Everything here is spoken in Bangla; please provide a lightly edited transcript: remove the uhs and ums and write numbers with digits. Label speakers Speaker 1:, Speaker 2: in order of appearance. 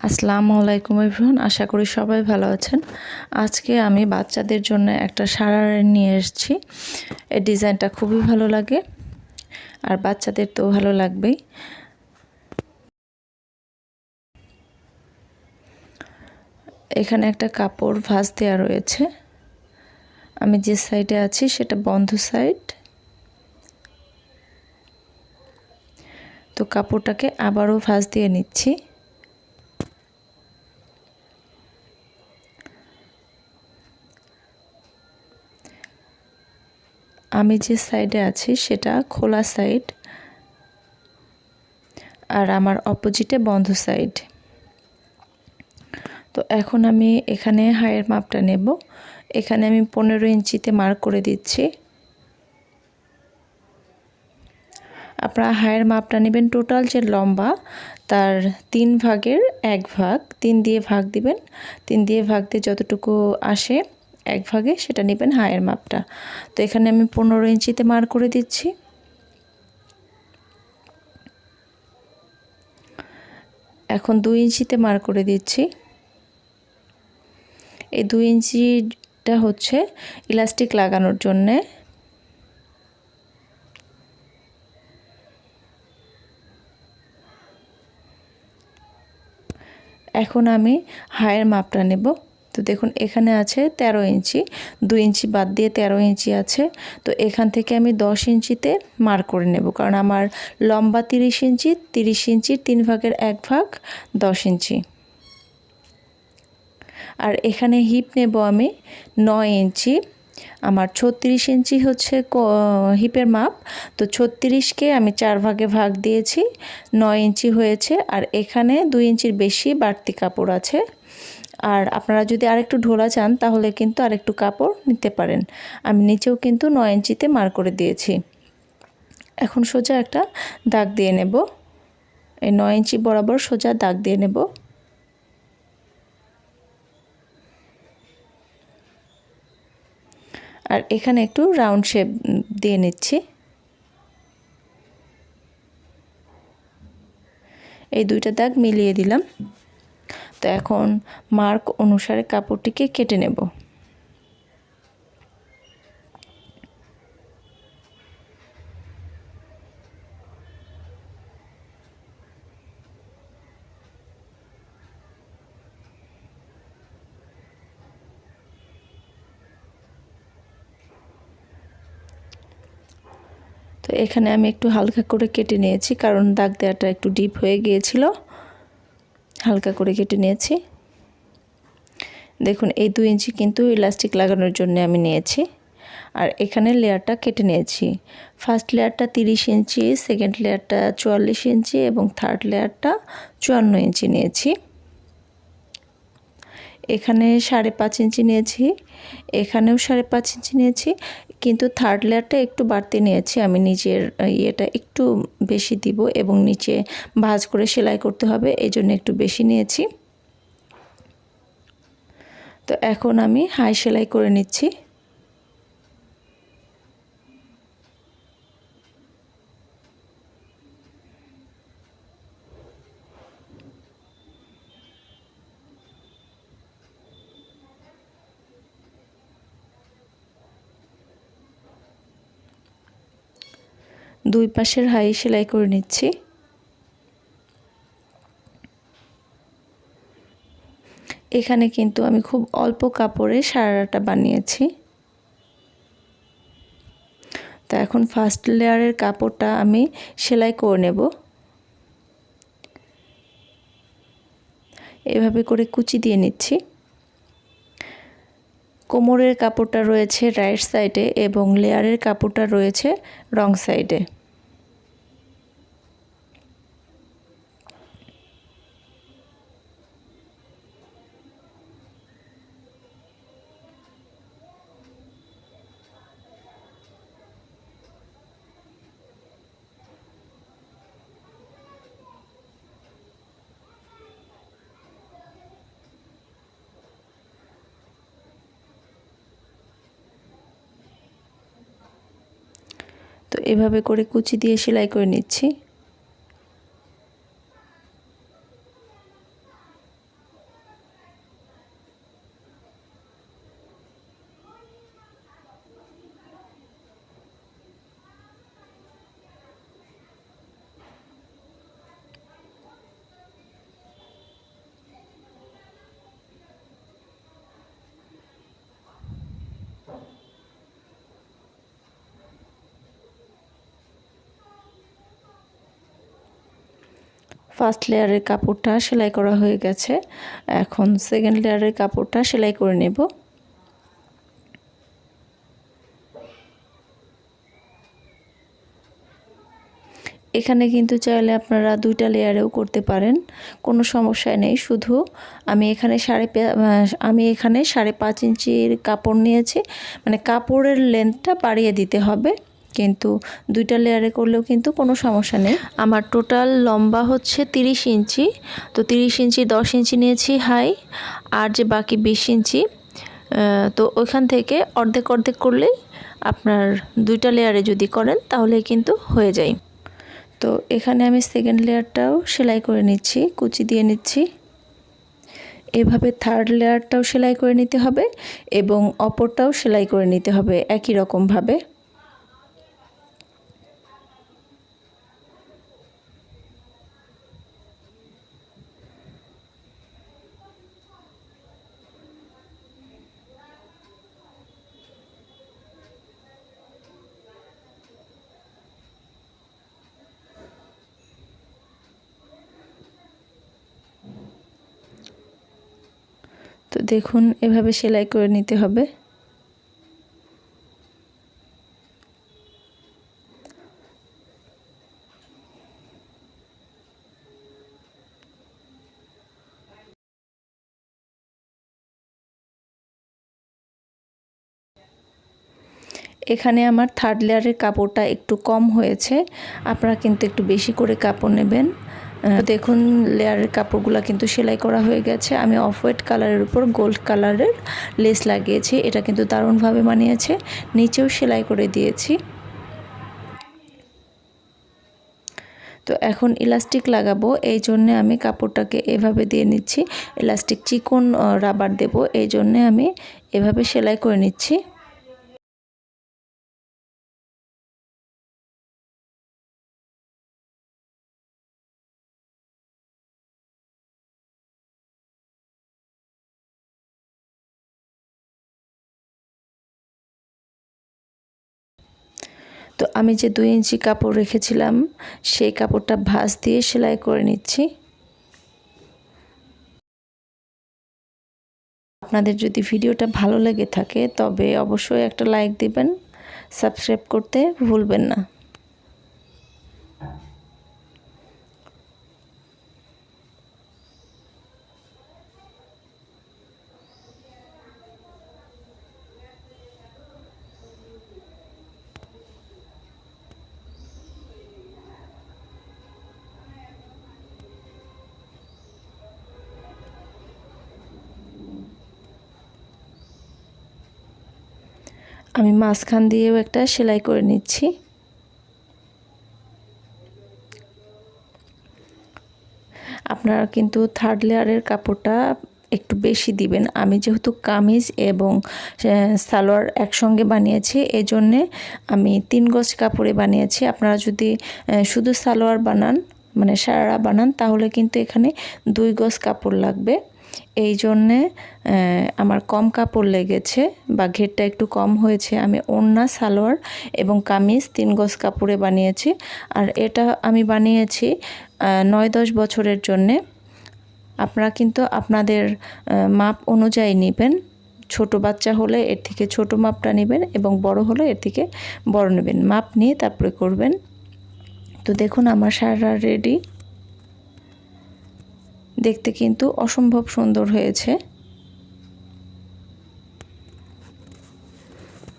Speaker 1: আসসালামু আলাইকুম এভরিওয়ান, আশা করি সবাই ভালো আছেন। আজকে আমি বাচ্চাদের জন্য একটা সারারা নিয়ে এসেছি। এই ডিজাইনটা খুবই ভালো লাগে আর বাচ্চাদের তো ভালো লাগবেই। এখানে একটা কাপড় ভাঁজ দেওয়া রয়েছে। আমি যে সাইডে আছি সেটা বন্ধ সাইড। তো কাপড়টাকে আবারও ভাঁজ দিয়ে নিচ্ছি। আমি যে সাইডে আছি সেটা খোলা সাইড আর আমার অপোজিটে বন্ধ সাইড। তো এখন আমি এখানে হাইয়ের মাপটা নেব। এখানে আমি 15 ইঞ্চিতে মার্ক করে দিচ্ছি। আপনারা হাইয়ের মাপটা নেবেন। টোটাল যে লম্বা তার 3 ভাগের 1 ভাগ, 3 দিয়ে ভাগ দিবেন। 3 দিয়ে ভাগ দিয়ে যতটুকু আসে 1 ভাগে সেটা নেবেন হাইয়ের মাপটা। তো এখানে আমি 15 ইঞ্চিতে মার্ক করে দিচ্ছি। এখন 2 ইঞ্চিতে মার্ক করে দিচ্ছি। এই 2 ইঞ্চিটা হচ্ছে ইলাস্টিক লাগানোর জন্যে। এখন আমি হাইয়ের মাপটা নেব। তো দেখুন এখানে আছে 13 ইঞ্চি, 2 ইঞ্চি বাদ দিয়ে 13 ইঞ্চি আছে। তো এখান থেকে আমি 10 ইঞ্চিতে মার্ক করে নেব, কারণ আমার লম্বা 30 ইঞ্চি, 30 ইঞ্চির 3 ভাগের 1 ভাগ 10 ইঞ্চি। আর এখানে হিপ নেব আমি 9 ইঞ্চি। আমার 36 ইঞ্চি হচ্ছে হিপের মাপ। তো 36কে আমি 4 ভাগে ভাগ দিয়েছি, 9 ইঞ্চি হয়েছে। আর এখানে 2 ইঞ্চির বেশি বাড়তি কাপড় আছে। আর আপনারা যদি আরেকটু ঢোলা চান তাহলে কিন্তু আরেকটু কাপড় নিতে পারেন। আমি নিচেও কিন্তু 9 ইঞ্চিতে মার্ক করে দিয়েছি। এখন সোজা একটা দাগ দিয়ে নেব। এই 9 ইঞ্চি বরাবর সোজা দাগ দিয়ে নেব। আর এখানে একটু রাউন্ড শেপ দিয়ে নিচ্ছি। এই দুইটা দাগ মিলিয়ে দিলাম। তো এখন মার্ক অনুসারে কাপড়টিকে কেটে নেব। তো এখানে আমি একটু হালকা করে কেটে নিয়েছি, কারণ দাগ দেওয়াটা একটু ডিপ হয়ে গিয়েছিল। হালকা করে কেটে নিয়েছি। দেখুন এই 2 ইঞ্চি কিন্তু ইলাস্টিক লাগানোর জন্য আমি নিয়েছি। আর এখানে লেয়ারটা কেটে নিয়েছি। ফার্স্ট লেয়ারটা 30 ইঞ্চি, সেকেন্ড লেয়ারটা 44 ইঞ্চি এবং থার্ড লেয়ারটা 54 ইঞ্চি নিয়েছি। এখানে 5.5 ইঞ্চি নিয়েছি, এখানেও 5.5 ইঞ্চি নিয়েছি, কিন্তু থার্ড লেয়ারটা একটু বাড়তি নিয়েছি। আমি নিচের ইয়েটা একটু বেশি দিব এবং নিচে ভাঁজ করে সেলাই করতে হবে, এই জন্য একটু বেশি নিয়েছি। তো এখন আমি হাই সেলাই করে নিচ্ছি। দুই পাশের হাই সেলাই করে নিচ্ছি। এখানে কিন্তু আমি খুব অল্প কাপড়ে সারারাটা বানিয়েছি। তো এখন ফার্স্ট লেয়ারের কাপড়টা আমি সেলাই করে নেব। এভাবে করে কুচি দিয়ে নিচ্ছি। কোমরের কাপড়টা রয়েছে রাইট সাইডে এবং লেয়ারের কাপড়টা রয়েছে রং সাইডে। তো এভাবে করে কুচি দিয়ে সেলাই করে নিচ্ছি। ফার্স্ট লেয়ারের কাপড়টা সেলাই করা হয়ে গেছে, এখন সেকেন্ড লেয়ারের কাপড়টা সেলাই করে নেব। এখানে কিন্তু চাইলে আপনারা 2টা লেয়ারেও করতে পারেন, কোনো সমস্যা নেই। শুধু আমি এখানে 5.5 ইঞ্চির কাপড় নিয়েছি, মানে কাপড়ের লেন্থটা বাড়িয়ে দিতে হবে, কিন্তু 2টা লেয়ারে করলেও কিন্তু কোনো সমস্যা নেই। আমার টোটাল লম্বা হচ্ছে 30 ইঞ্চি, তো 30 ইঞ্চি 10 ইঞ্চি নিয়েছি হাই, আর যে বাকি 20 ইঞ্চি, তো ওইখান থেকে অর্ধেক অর্ধেক করলেই আপনার 2টা লেয়ারে যদি করেন তাহলে কিন্তু হয়ে যায়। তো এখানে আমি সেকেন্ড লেয়ারটাও সেলাই করে নিচ্ছি, কুচি দিয়ে নিচ্ছি। এভাবে থার্ড লেয়ারটাও সেলাই করে নিতে হবে এবং অপরটাও সেলাই করে নিতে হবে একই রকমভাবে। তো দেখুন এভাবে সেলাই করে নিতে হবে। এখানে আমার থার্ড লেয়ারের কাপড়টা একটু কম হয়েছে, আপনারা কিন্তু একটু বেশি করে কাপড় নেবেন। দেখুন লেয়ারের কাপড়গুলো কিন্তু সেলাই করা হয়ে গেছে। আমি অফ হোয়াইট কালারের উপর গোল্ড কালারের লেস লাগিয়েছি, এটা কিন্তু দারুণভাবে মানিয়েছে। নিচেও সেলাই করে দিয়েছি। তো এখন ইলাস্টিক লাগাবো, এই জন্যে আমি কাপড়টাকে এভাবে দিয়ে নিচ্ছি। ইলাস্টিক চিকন রাবার দেব, এই জন্যে আমি এভাবে সেলাই করে নিচ্ছি। তো আমি যে 2 ইঞ্চি কাপড় রেখেছিলাম সেই কাপড়টা ভাঁজ দিয়ে সেলাই করে নিচ্ছি। আপনাদের যদি ভিডিওটা ভালো লেগে থাকে তবে অবশ্যই একটা লাইক দিবেন, সাবস্ক্রাইব করতে ভুলবেন না। আমি মাঝখান দিয়েও একটা সেলাই করে নিচ্ছি। আপনারা কিন্তু থার্ড লেয়ারের কাপড়টা একটু বেশি দিবেন। আমি যেহেতু কামিজ এবং সালোয়ার একসঙ্গে বানিয়েছি, এই জন্যে আমি 3 গজ কাপড়ে বানিয়েছি। আপনারা যদি শুধু সালোয়ার বানান, মানে সারারা বানান, তাহলে কিন্তু এখানে 2 গজ কাপড় লাগবে। এই জন্যে আমার কম কাপড় লেগেছে বা ঘেরটা একটু কম হয়েছে। আমি ওড়না, সালোয়ার এবং কামিজ 3 গজ কাপড়ে বানিয়েছি। আর এটা আমি বানিয়েছি 9-10 বছরের জন্যে। আপনারা কিন্তু আপনাদের মাপ অনুযায়ী নেবেন। ছোট বাচ্চা হলে এর থেকে ছোট মাপটা নেবেন এবং বড় হলে এর থেকে বড় নেবেন। মাপ নিয়ে তারপরে করবেন। তো দেখুন আমার সারা রেডি, দেখতে কিন্তু অসম্ভব সুন্দর হয়েছে।